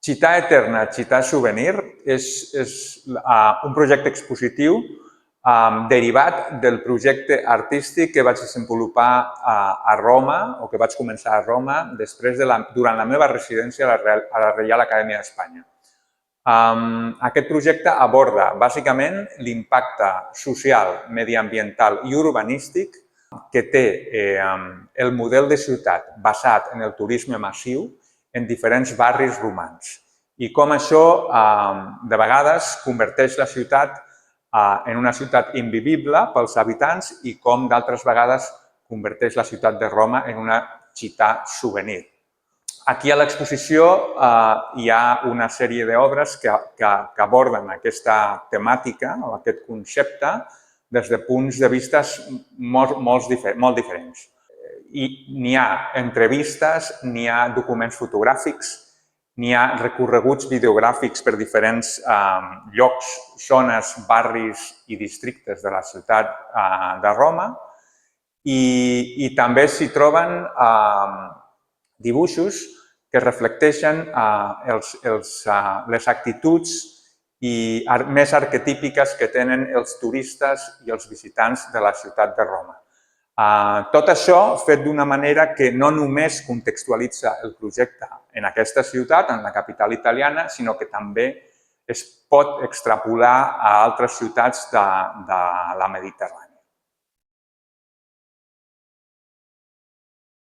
Città Eterna, Città Souvenir és un projecte expositiu derivat del projecte artístic que vaig desenvolupar a Roma, o que vaig començar a Roma, durant la meva residència a la Reial Acadèmia d'Espanya. Aquest projecte aborda bàsicament l'impacte social, mediambiental i urbanístic que té el model de ciutat basat en el turisme massiu en diferents barris romans i com això de vegades converteix la ciutat en una ciutat invivible pels habitants i com d'altres vegades converteix la ciutat de Roma en una città souvenir. Aquí a l'exposició hi ha una sèrie d'obres que aborden aquesta temàtica o aquest concepte des de punts de vista molt diferents. N'hi ha entrevistes, n'hi ha documents fotogràfics, n'hi ha recorreguts videogràfics per diferents llocs, zones, barris i districtes de la ciutat de Roma i també s'hi troben dibuixos que reflecteixen les actituds més arquetípiques que tenen els turistes i els visitants de la ciutat de Roma. Tot això fet d'una manera que no només contextualitza el projecte en aquesta ciutat, en la capital italiana, sinó que també es pot extrapolar a altres ciutats de la Mediterrània.